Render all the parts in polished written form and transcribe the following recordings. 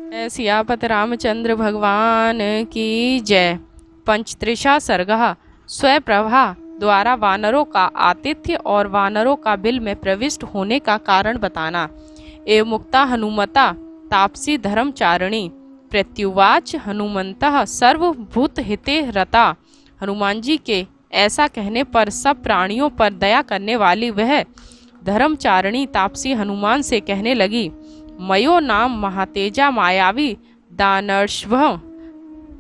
सियापत रामचंद्र भगवान की जय। पंचत्रिशा सर्गः स्वप्रभा द्वारा वानरों का आतिथ्य और वानरों का बिल में प्रविष्ट होने का कारण बताना। एवं मुक्ता हनुमता तापसी धर्मचारिणी प्रत्युवाच हनुमंतः सर्वभूत हिते रता। हनुमान जी के ऐसा कहने पर सब प्राणियों पर दया करने वाली वह धर्मचारिणी तापसी हनुमान से कहने लगी, मयो नाम महातेजा मायावी दानर्ष्व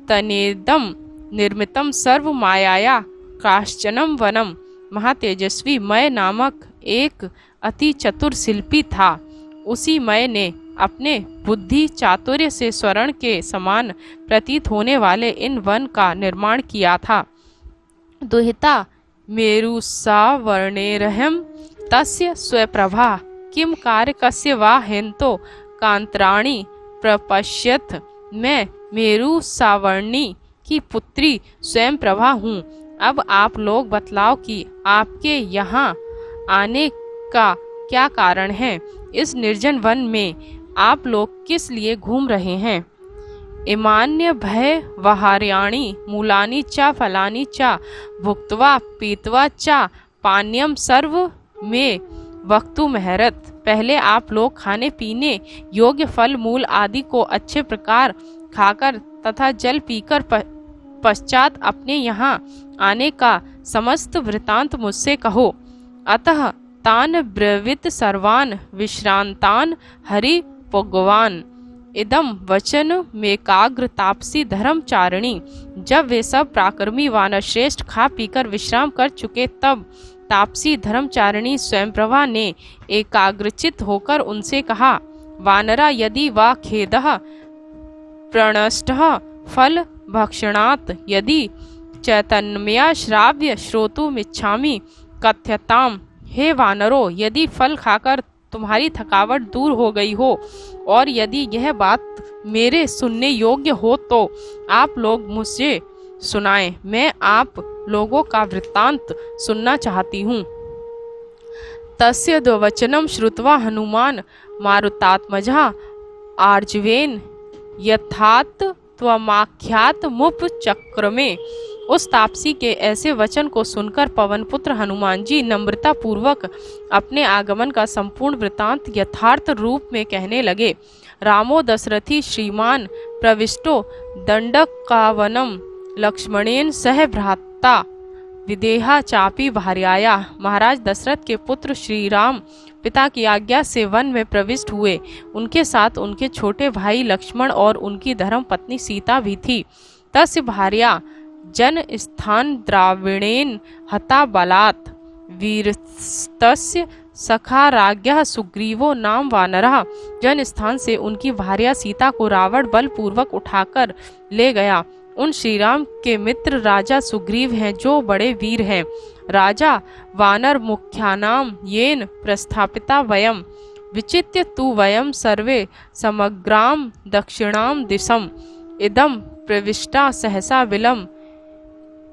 तनेदम निर्मितम सर्व मायाया काश्चनम वनम। महातेजस्वी मय नामक एक अति चतुर शिल्पी था। उसी मय ने अपने बुद्धि चातुर्य से स्वर्ण के समान प्रतीत होने वाले इन वन का निर्माण किया था। दुहिता मेरुसा वर्णेरहम तस्य स्वप्रभा किम कार्य कस्य वा हेन्तो कांतराणी प्रपश्यथ। मैं मेरु सावर्णी की पुत्री स्वयं प्रभा हूँ। अब आप लोग बतलाओ कि आपके यहाँ आने का क्या कारण है। इस निर्जन वन में आप लोग किस लिए घूम रहे हैं। इमान्य भय वहार्याणी मूलानी चा फलानी चा भुक्त्वा पीत्वा चा पान्यम सर्व में वक्तु महरत। पहले आप लोग खाने पीने योग्य फल मूल आदि को अच्छे प्रकार खाकर तथा जल पीकर पश्चात अपने यहाँ आने का समस्त वृतांत मुझसे कहो। अतः तान ब्रवीत सर्वान विश्रांतान हरि भगवान। इदम वचन मेकाग्र तापसी धर्मचारिणी। जब वे सब पराक्रमी वानर श्रेष्ठ खा पीकर विश्राम कर चुके तब तापसी धर्मचारिणी स्वयंप्रभा ने एकाग्रचित होकर उनसे कहा, वानरा यदि वा खेदः प्रणष्टः फल भक्षणात् यदि चैतन्यया श्राव्य श्रोतुमिच्छामि कथ्यताम। हे वानरों, यदि फल खाकर तुम्हारी थकावट दूर हो गई हो और यदि यह बात मेरे सुनने योग्य हो तो आप लोग मुझसे सुनाएं। मैं आप लोगों का वृत्तांत सुनना चाहती हूँ। तस्य द्वचनम श्रुत्वा हनुमान मारुतात्मजः आर्जवेन यथात त्वमाख्यात मुप चक्रमे। उस तापसी के ऐसे वचन को सुनकर पवनपुत्र हनुमान जी नम्रता पूर्वक अपने आगमन का संपूर्ण वृत्तांत यथार्थ रूप में कहने लगे। रामो दशरथी श्रीमान प्रविष्टो दंडकावनम लक्ष्मणेन सह भ्राता विदेहा चापी भार्याया। महाराज दशरथ के पुत्र श्री राम पिता की आज्ञा से वन में प्रविष्ट हुए। उनके साथ उनके छोटे भाई लक्ष्मण और उनकी धर्म पत्नी सीता भी थी। तस्य भार्या जन स्थान द्राविणेन हता बलात् वीरस्तस्य सखा राज्ञः सुग्रीवो नाम वानरः। जन स्थान से उनकी भार्या सीता को रावण बलपूर्वक उठाकर ले गया। उन श्रीराम के मित्र राजा सुग्रीव हैं जो बड़े वीर हैं। राजा वानर मुख्यानाम येन प्रस्थापिता वयम विचित्य तु वयम सर्वे समग्राम दक्षिणाम दिशम। इदम प्रविष्टा सहसा विलम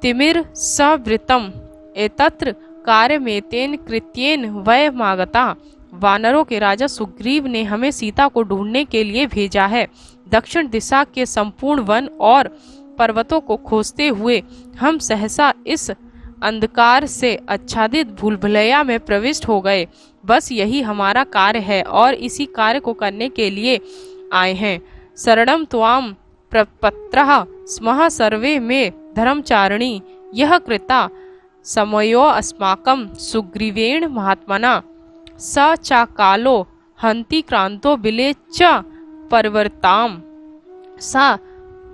तिमिर सवृतम एतत्र कार्यमेतेन कृत्येन वय मागता। वानरों के राजा सुग्रीव ने हमें सीता को ढूंढने के लिए भेजा है। दक्षिण दिशा के संपूर्ण वन और पर्वतों को खोजते हुए हम सहसा इस अंधकार से आच्छादित भूलभुलैया में प्रविष्ट हो गए। बस यही हमारा कार्य है और इसी कार्य को करने के लिए आए हैं। शरणम त्वाम प्रपत्रः स्मः सर्वे में धर्मचारिणी यह कृता समयो अस्माकं सुग्रीवेण महात्मना स चा कालो हंति क्रांतो बिले च परवर्ताम सा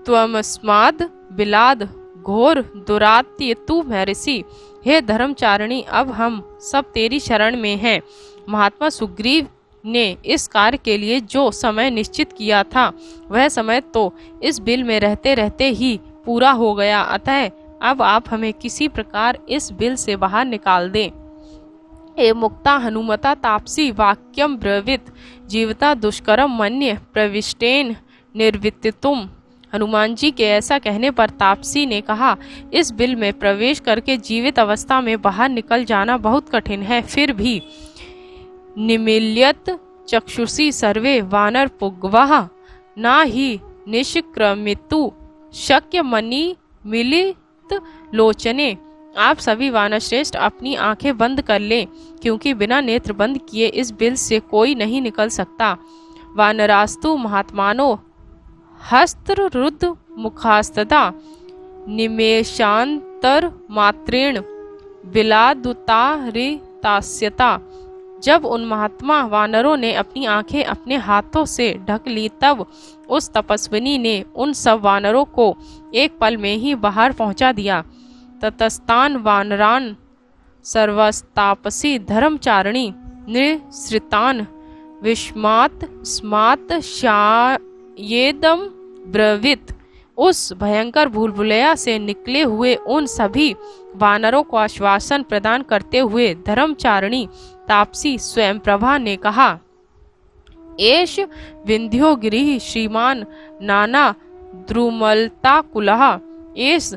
त्वमस्माद् बिलाद घोर दुरात्य तु महर्षि। हे धर्मचारिणी, अब हम सब तेरी शरण में हैं। महात्मा सुग्रीव ने इस कार्य के लिए जो समय निश्चित किया था वह समय तो इस बिल में रहते रहते ही पूरा हो गया। अतः अब आप हमें किसी प्रकार इस बिल से बाहर निकाल दें। ए मुक्ता हनुमता तापसी वाक्यम ब्रवीत जीवता दुष्करम मन्य प्रविष्टेन निर्वित्तुम। हनुमान जी के ऐसा कहने पर तापसी ने कहा, इस बिल में प्रवेश करके जीवित अवस्था में बाहर निकल जाना बहुत कठिन है। फिर भी निमील्यत चक्षुषी सर्वे वानर पुग्वाः ना ही निष्क्रमितु शक्य मनी मिलित लोचने। आप सभी वानरश्रेष्ठ अपनी आंखें बंद कर लें, क्योंकि बिना नेत्र बंद किए इस बिल से कोई नहीं निकल सकता। वानरास्तु महात्मानो हस्तरुद्ध मुखास्तदा निमेषांतर मात्रेण बिलादुतारितास्यता। जब उन महात्मा वानरों ने अपनी आंखें अपने हाथों से ढक ली, तब उस तपस्विनी ने उन सब वानरों को एक पल में ही बाहर पहुंचा दिया। ततस्तान वानरान सर्वस्तापसी धर्मचारिणी निःसृतान विस्मात स्मात शायेदम ब्रवीत। उस भयंकर भूलभुलैया से निकले हुए उन सभी वानरों को आश्वासन प्रदान करते हुए धर्मचारिणी तापसी स्वयंप्रभा ने कहा, एष विंध्यो गिरिः श्रीमान नाना द्रुमलताकुलः एष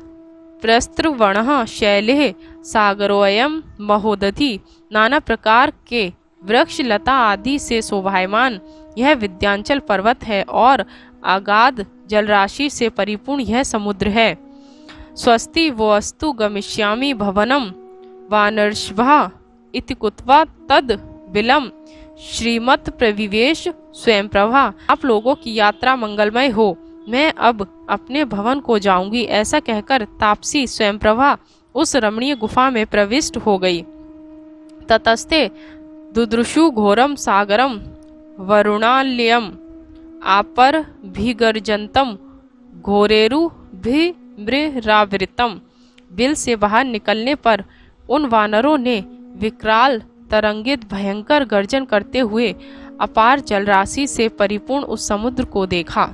प्रस्त्रवणः शैलेः सागरोऽयं महोदधि। नाना प्रकार के वृक्ष लता आदि से शोभायमान यह विद्यांचल पर्वत है और अगाध जलराशि से परिपूर्ण यह समुद्र है। स्वस्ति वस्तु गमिष्यामि भवनम वानरश्भः इति कुत्वा तद बिलम श्रीमत प्रविवेश स्वयंप्रभा। आप लोगों की यात्रा मंगलमय हो, मैं अब अपने भवन को जाऊंगी। ऐसा कहकर तापसी स्वयंप्रभा उस रमणीय गुफा में प्रविष्ट हो गई। ततस्ते दुदृशु घोरम सागरम वरुणालयम आपर भीगर्जंतम घोरेरु भिमृरावृतम। बिल से बाहर निकलने पर उन वानरों ने विकराल तरंगित भयंकर गर्जन करते हुए अपार जलराशि से परिपूर्ण उस समुद्र को देखा।